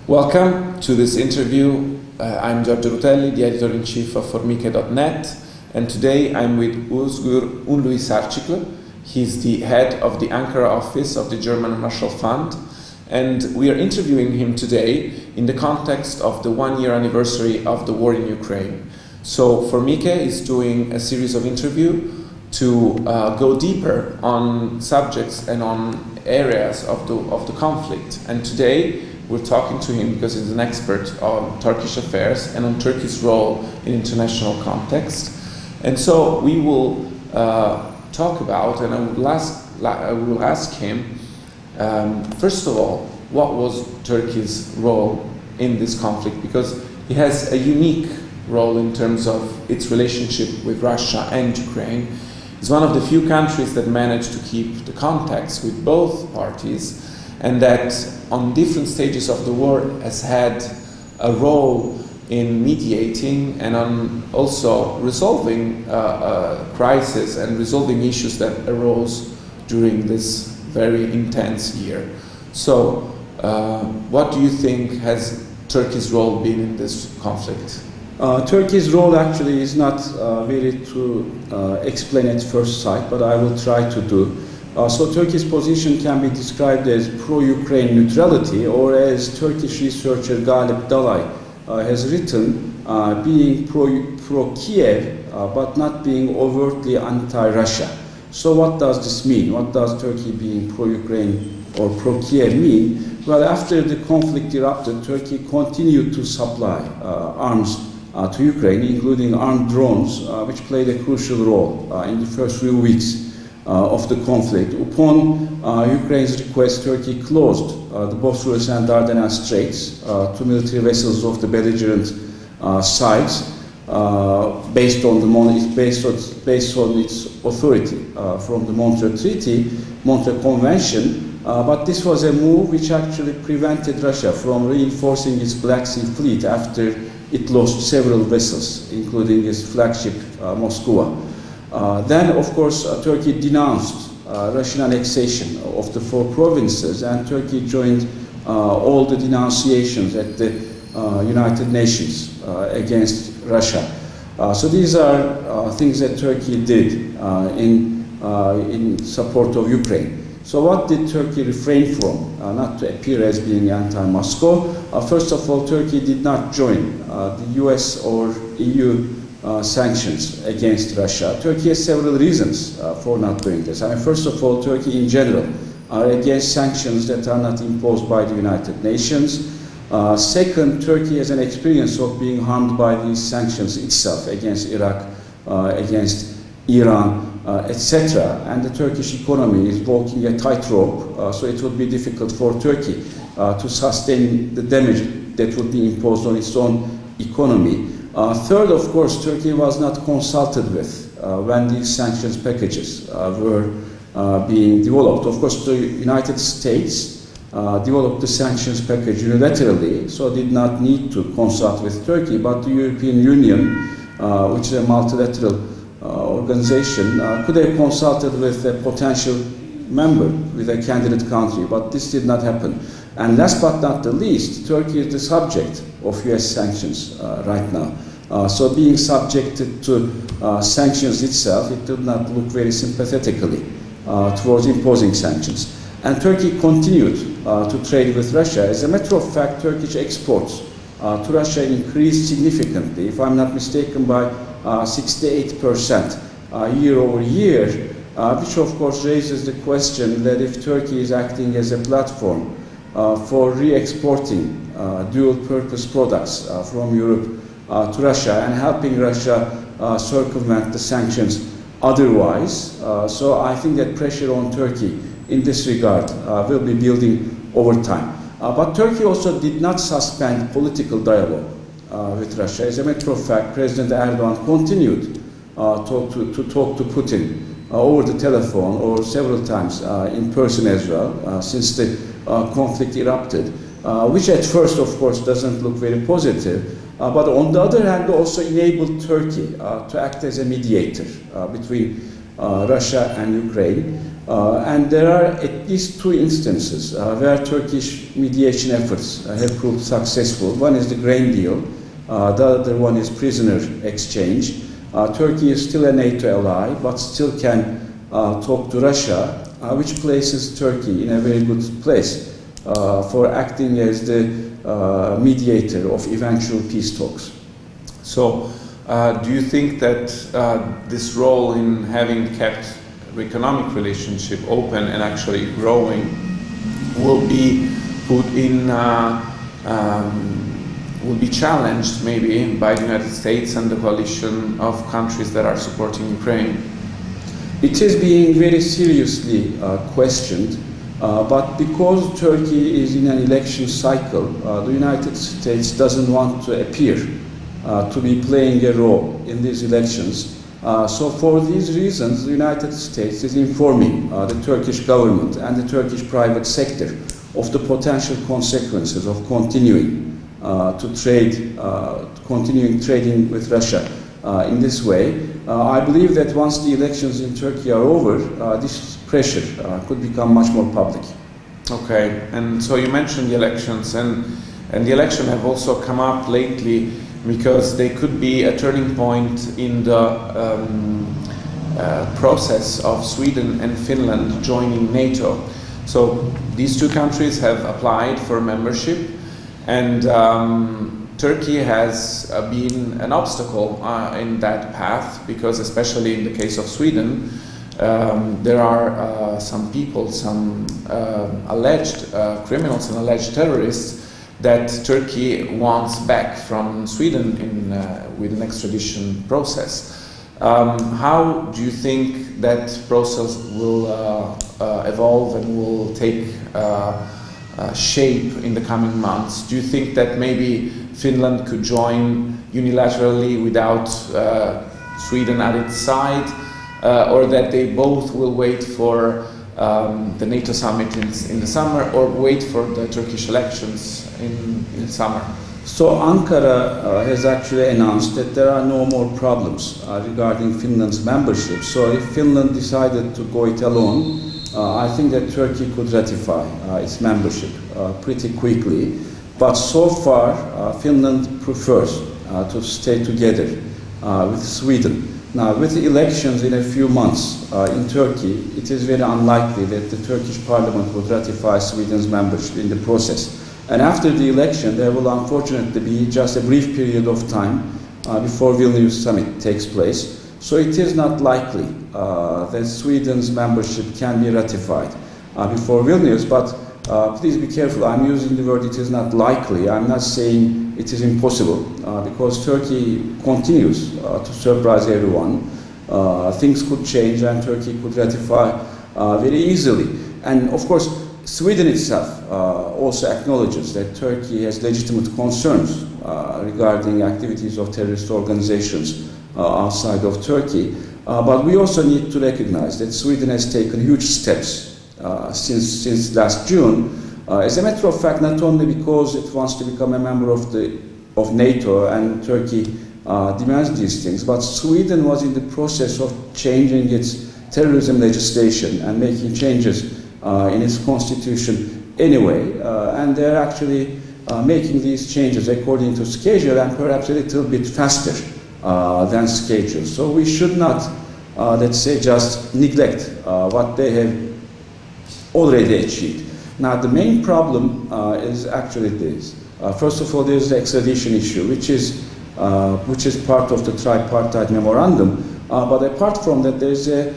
Welcome to this interview. I'm Giorgio Rutelli, the editor-in-chief of formiche.net, and today I'm with Özgür Ünlühisarcikli. He's the head of the Ankara office of the German Marshall Fund, and we are interviewing him today in the context of the one-year anniversary of the war in Ukraine. So Formiche is doing a series of interviews to go deeper on subjects and on areas of the conflict. And today we're talking to him because he's an expert on Turkish affairs and on Turkey's role in international context. And so we will talk about, and I will ask him, first of all, what was Turkey's role in this conflict? Because he has a unique role in terms of its relationship with Russia and Ukraine. It's one of the few countries that managed to keep the contacts with both parties, and that on different stages of the war has had a role in mediating and on also resolving crises and resolving issues that arose during this very intense year. So what do you think has Turkey's role been in this conflict? Turkey's role actually is not very to explain at first sight, but I will try to do. So Turkey's position can be described as pro-Ukraine neutrality, or as Turkish researcher Galip Dalay has written, being pro-Kyiv, but not being overtly anti-Russia. So what does this mean? What does Turkey being pro-Ukraine or pro-Kyiv mean? Well, after the conflict erupted, Turkey continued to supply arms to Ukraine, including armed drones, which played a crucial role in the first few weeks of the conflict. Upon Ukraine's request, Turkey closed the Bosphorus and Dardanelles Straits to military vessels of the belligerent sides based on its authority from the Montreux Convention. But this was a move which actually prevented Russia from reinforcing its Black Sea fleet after it lost several vessels, including its flagship Moskva. Then, of course, Turkey denounced Russian annexation of the 4 provinces, and Turkey joined all the denunciations at the United Nations against Russia. So these are things that Turkey did in support of Ukraine. So what did Turkey refrain from? Not to appear as being anti-Moscow. First of all, Turkey did not join the US or EU sanctions against Russia. Turkey has several reasons for not doing this. I mean, first of all, Turkey in general are against sanctions that are not imposed by the United Nations. Second, Turkey has an experience of being harmed by these sanctions itself against Iraq, against Iran, etc. And the Turkish economy is walking a tightrope, so it would be difficult for Turkey to sustain the damage that would be imposed on its own economy. Third, of course, Turkey was not consulted with when these sanctions packages were being developed. Of course, the United States developed the sanctions package unilaterally, so did not need to consult with Turkey, but the European Union, which is a multilateral organization, could have consulted with a potential member, with a candidate country, but this did not happen. And last but not the least, Turkey is the subject of US sanctions right now. So being subjected to sanctions itself, it did not look very sympathetically towards imposing sanctions. And Turkey continued to trade with Russia. As a matter of fact, Turkish exports to Russia increased significantly, if I'm not mistaken, by 68% year over year, which of course raises the question that if Turkey is acting as a platform for re-exporting dual-purpose products from Europe to Russia and helping Russia circumvent the sanctions otherwise. So I think that pressure on Turkey in this regard will be building over time. But Turkey also did not suspend political dialogue with Russia. As a matter of fact, President Erdogan continued to talk to Putin over the telephone or several times in person as well since the conflict erupted, which at first, of course, doesn't look very positive. But on the other hand, also enabled Turkey to act as a mediator between Russia and Ukraine. And there are at least two instances where Turkish mediation efforts have proved successful. One is the grain deal, the other one is prisoner exchange. Turkey is still a NATO ally, but still can talk to Russia, which places Turkey in a very good place for acting as the mediator of eventual peace talks. So, do you think that this role in having kept economic relationship open and actually growing will be put in, will be challenged maybe by the United States and the coalition of countries that are supporting Ukraine? It is being very seriously questioned, but because Turkey is in an election cycle, the United States doesn't want to appear to be playing a role in these elections. So for these reasons, the United States is informing the Turkish government and the Turkish private sector of the potential consequences of continuing continuing trading with Russia in this way. I believe that once the elections in Turkey are over, this pressure could become much more public. Okay, and so you mentioned the elections, and the election have also come up lately because they could be a turning point in the process of Sweden and Finland joining NATO. So these two countries have applied for membership, and Turkey has been an obstacle in that path, because especially in the case of Sweden, there are some people, some alleged criminals and alleged terrorists that Turkey wants back from Sweden with an extradition process. How do you think that process will evolve and will take shape in the coming months? Do you think that maybe Finland could join unilaterally without Sweden at its side, or that they both will wait for the NATO summit in the summer, or wait for the Turkish elections in summer? So Ankara has actually announced that there are no more problems regarding Finland's membership. So if Finland decided to go it alone, I think that Turkey could ratify its membership pretty quickly. But so far, Finland prefers to stay together with Sweden. Now, with the elections in a few months in Turkey, it is very unlikely that the Turkish parliament would ratify Sweden's membership in the process. And after the election, there will unfortunately be just a brief period of time before Vilnius summit takes place. So it is not likely that Sweden's membership can be ratified before Vilnius, but please be careful. I'm using the word it is not likely. I'm not saying it is impossible, because Turkey continues to surprise everyone. Things could change and Turkey could ratify very easily. And of course, Sweden itself also acknowledges that Turkey has legitimate concerns regarding activities of terrorist organizations outside of Turkey. But we also need to recognize that Sweden has taken huge steps since last June. As a matter of fact, not only because it wants to become a member of NATO and Turkey demands these things, but Sweden was in the process of changing its terrorism legislation and making changes in its constitution anyway, and they're actually making these changes according to schedule and perhaps a little bit faster than schedule. So we should not, let's say, just neglect what they have already achieved. Now, the main problem is actually this. First of all, there's the extradition issue, which is part of the tripartite memorandum. But apart from that, there's a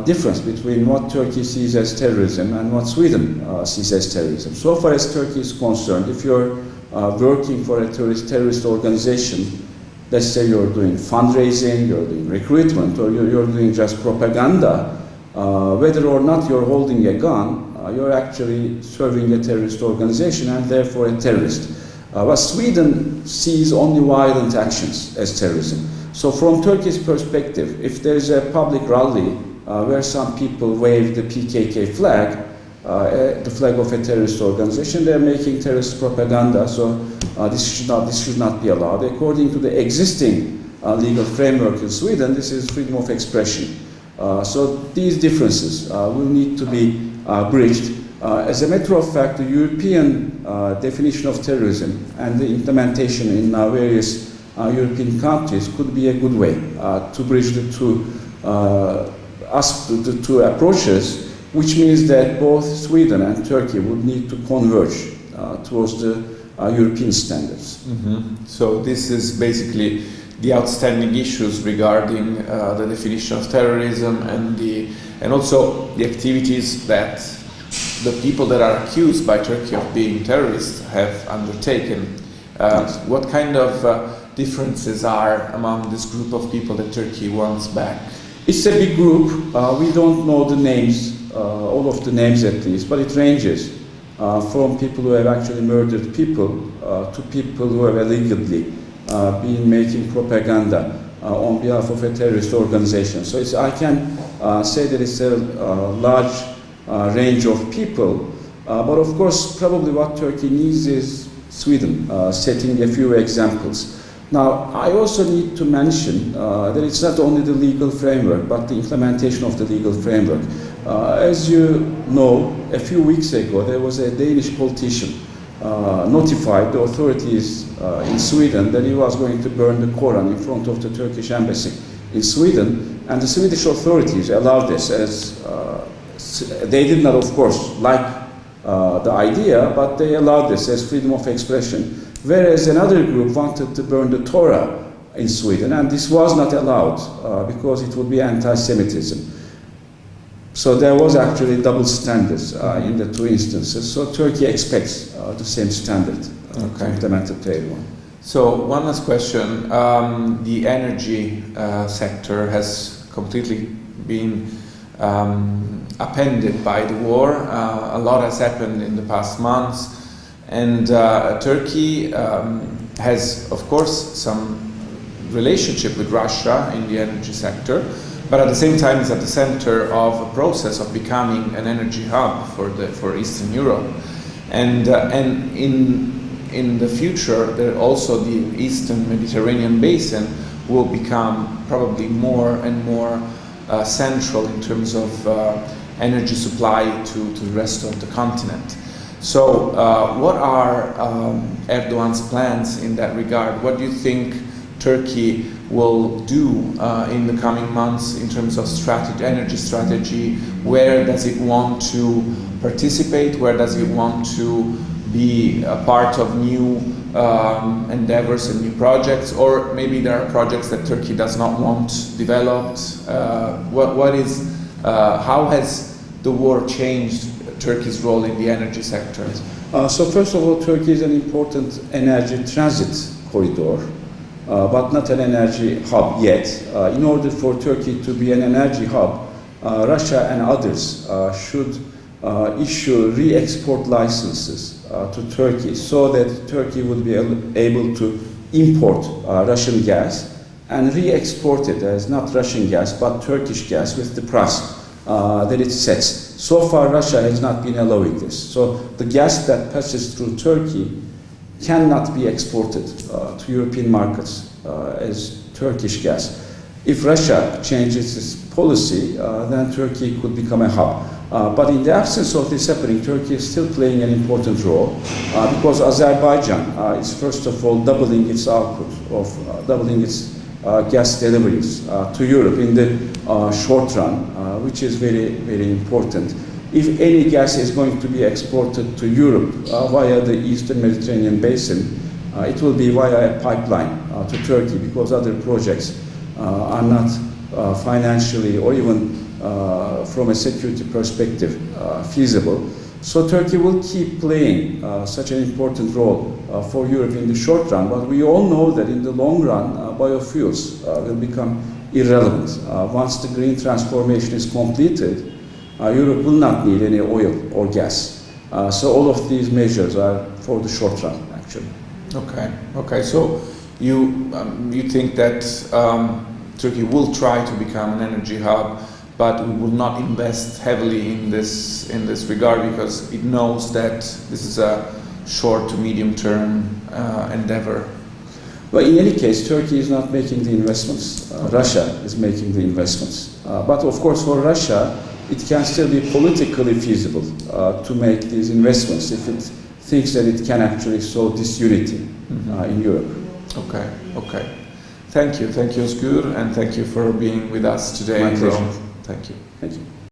difference between what Turkey sees as terrorism and what Sweden sees as terrorism. So far as Turkey is concerned, if you're working for a terrorist organization, let's say you're doing fundraising, you're doing recruitment, or you're doing just propaganda, whether or not you're holding a gun, you're actually serving a terrorist organization and therefore a terrorist. But Sweden sees only violent actions as terrorism. So from Turkey's perspective, if there's a public rally where some people wave the PKK flag, the flag of a terrorist organization, they're making terrorist propaganda, so this should not be allowed. According to the existing legal framework in Sweden, this is freedom of expression. So these differences will need to be bridged. As a matter of fact, the European definition of terrorism and the implementation in various European countries could be a good way to bridge the two approaches, which means that both Sweden and Turkey would need to converge towards the European standards. Mm-hmm. So this is basically the outstanding issues regarding the definition of terrorism and also the activities that the people that are accused by Turkey of being terrorists have undertaken. Yes. What kind of differences are among this group of people that Turkey wants back? It's a big group. We don't know the names, all of the names at least, but it ranges from people who have actually murdered people to people who have illegally been making propaganda on behalf of a terrorist organization. So I can say that it's a large range of people, but of course probably what Turkey needs is Sweden, setting a few examples. Now I also need to mention that it's not only the legal framework but the implementation of the legal framework. As you know, a few weeks ago there was a Danish politician notified the authorities in Sweden that he was going to burn the Quran in front of the Turkish embassy in Sweden, and the Swedish authorities allowed this as they did not, of course, like the idea, but they allowed this as freedom of expression. Whereas another group wanted to burn the Torah in Sweden, and this was not allowed because it would be anti-Semitism. So there was actually double standards in the two instances. So Turkey expects the same standard to implement the trade one. So one last question. The energy sector has completely been upended by the war. A lot has happened in the past months, and Turkey has, of course, some relationship with Russia in the energy sector, but at the same time is at the center of a process of becoming an energy hub for Eastern Europe, and in the future, also the Eastern Mediterranean basin will become probably more and more central in terms of energy supply to the rest of the continent. So what are Erdogan's plans in that regard? What do you think Turkey will do in the coming months in terms of energy strategy? Where does it want to participate? Where does it want to be a part of new endeavors and new projects? Or maybe there are projects that Turkey does not want developed? How has the war changed Turkey's role in the energy sector? So first of all, Turkey is an important energy transit corridor, but not an energy hub yet. In order for Turkey to be an energy hub, Russia and others should issue re-export licenses to Turkey so that Turkey would be able to import Russian gas and re-export it as not Russian gas but Turkish gas with the price that it sets. So far Russia has not been allowing this. So the gas that passes through Turkey cannot be exported to European markets as Turkish gas. If Russia changes its policy, then Turkey could become a hub. But in the absence of this happening, Turkey is still playing an important role because Azerbaijan is first of all doubling its output doubling its gas deliveries to Europe in the short run, which is very, very important. If any gas is going to be exported to Europe via the Eastern Mediterranean basin, it will be via a pipeline to Turkey because other projects are not financially or even from a security perspective feasible. So Turkey will keep playing such an important role for Europe in the short run, but we all know that in the long run biofuels will become irrelevant. Once the green transformation is completed, Europe will not need any oil or gas. So all of these measures are for the short run, actually. Okay. So you think that Turkey will try to become an energy hub, but we will not invest heavily in this regard because it knows that this is a short to medium term endeavor. Well, in any case, Turkey is not making the investments. Russia is making the investments. But of course, for Russia, it can still be politically feasible to make these investments if it thinks that it can actually sow disunity in Europe. Okay, okay. Thank you, Özgür, and thank you for being with us today. My pleasure. Thank you. Thank you.